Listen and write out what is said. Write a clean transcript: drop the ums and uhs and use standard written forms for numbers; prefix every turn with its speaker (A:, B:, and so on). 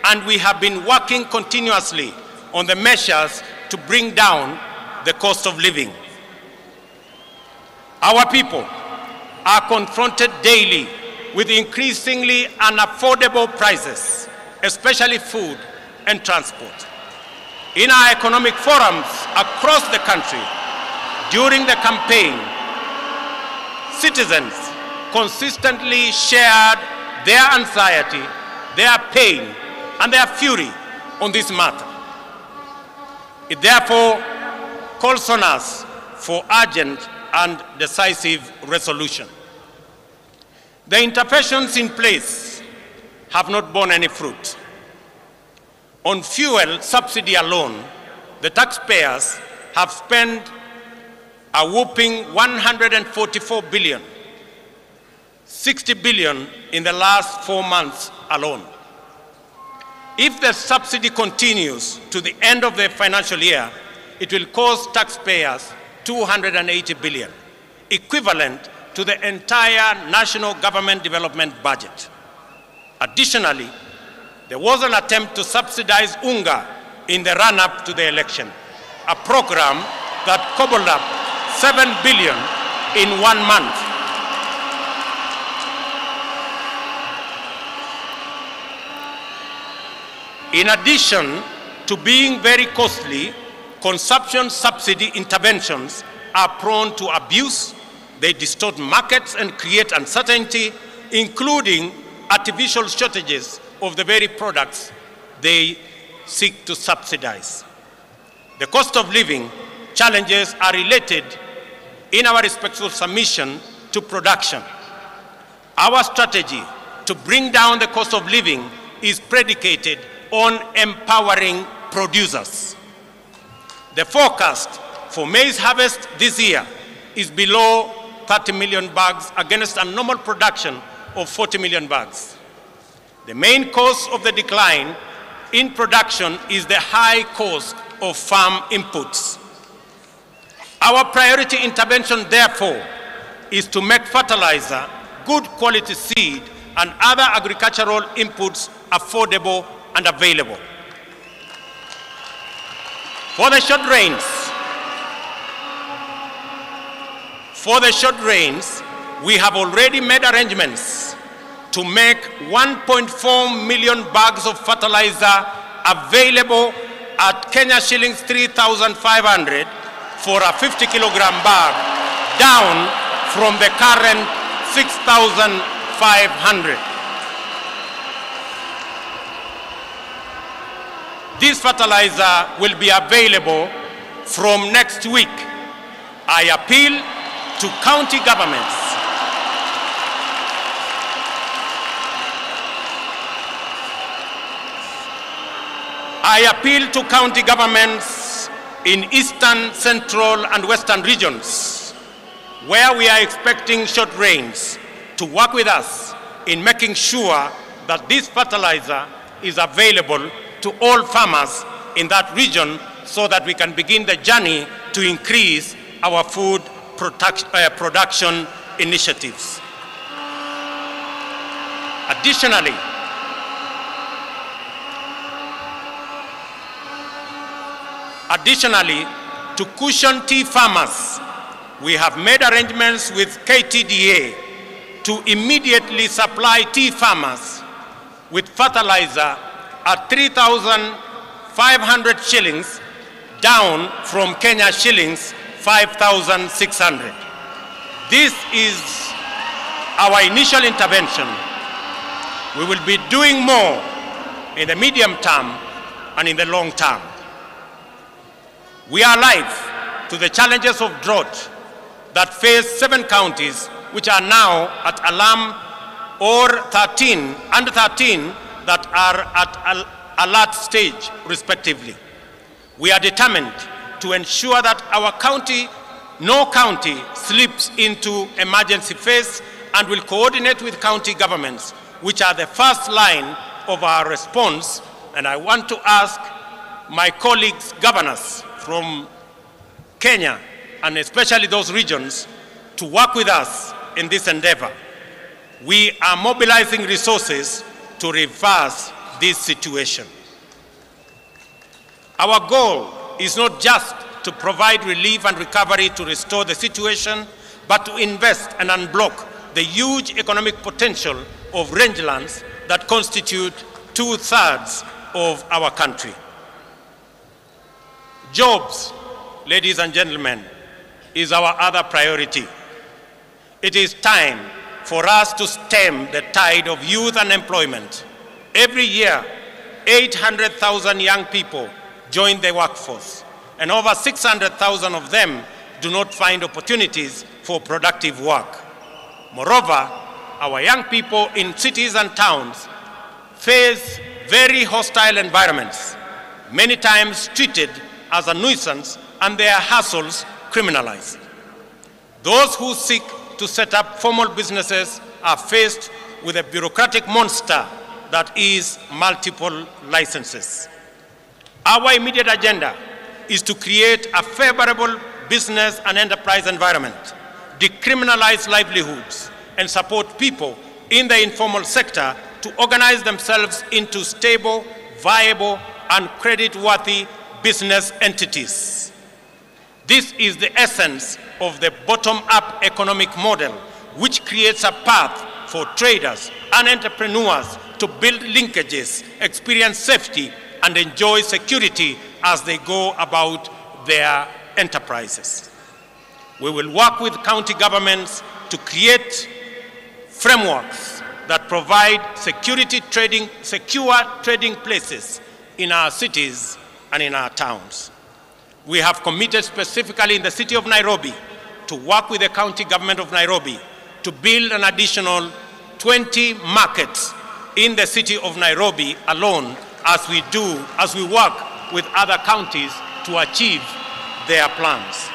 A: and we have been working continuously on the measures to bring down the cost of living. Our people are confronted daily with increasingly unaffordable prices, especially food and transport. In our economic forums across the country, during the campaign, citizens consistently shared their anxiety, their pain, and their fury on this matter. It therefore calls on us for urgent and decisive resolution. The interventions in place have not borne any fruit. On fuel subsidy alone, the taxpayers have spent a whopping 144 billion, 60 billion in the last 4 months alone. If the subsidy continues to the end of the financial year, it will cost taxpayers 280 billion, equivalent to the entire national government development budget. Additionally, there was an attempt to subsidize unga in the run-up to the election, a program that cobbled up 7 billion in 1 month. In addition to being very costly, consumption subsidy interventions are prone to abuse. They distort markets and create uncertainty, including artificial shortages of the very products they seek to subsidize. The cost of living challenges are related in our respectful submission to production. Our strategy to bring down the cost of living is predicated on empowering producers. The forecast for maize harvest this year is below 30 million bags against a normal production of 40 million bags. The main cause of the decline in production is the high cost of farm inputs. Our priority intervention, therefore, is to make fertilizer, good quality seed, and other agricultural inputs affordable and available. For the short rains, we have already made arrangements to make 1.4 million bags of fertilizer available at Kenya shillings 3,500 for a 50-kilogram bag, down from the current 6,500. This fertilizer will be available from next week. I appeal to county governments in eastern, central, and western regions, where we are expecting short rains, to work with us in making sure that this fertilizer is available to all farmers in that region so that we can begin the journey to increase our food production initiatives. Additionally, to cushion tea farmers, we have made arrangements with KTDA to immediately supply tea farmers with fertilizer at 3,500 shillings, down from Kenya shillings 5,600. This is our initial intervention. We will be doing more in the medium term and in the long term. We are alive to the challenges of drought that face 7 counties, which are now at alarm, or 13 that are at alert stage, respectively. We are determined to ensure that no county slips into emergency phase, and will coordinate with county governments, which are the first line of our response. And I want to ask my colleagues, governors from Kenya, and especially those regions, to work with us in this endeavor. We are mobilizing resources to reverse this situation. Our goal is not just to provide relief and recovery to restore the situation, but to invest and unblock the huge economic potential of rangelands that constitute 2/3 of our country. Jobs, ladies and gentlemen, is our other priority. It is time for us to stem the tide of youth unemployment. Every year, 800,000 young people join the workforce, and over 600,000 of them do not find opportunities for productive work. Moreover, our young people in cities and towns face very hostile environments, many times treated as a nuisance and their hassles criminalized. Those who seek to set up formal businesses are faced with a bureaucratic monster that is multiple licenses. Our immediate agenda is to create a favorable business and enterprise environment, decriminalize livelihoods, and support people in the informal sector to organize themselves into stable, viable, and credit-worthy business entities. This is the essence of the bottom-up economic model, which creates a path for traders and entrepreneurs to build linkages, experience safety, and enjoy security as they go about their enterprises. We will work with county governments to create frameworks that provide secure trading places in our cities and in our towns. We have committed specifically in the city of Nairobi to work with the county government of Nairobi to build an additional 20 markets in the city of Nairobi alone as we work with other counties to achieve their plans.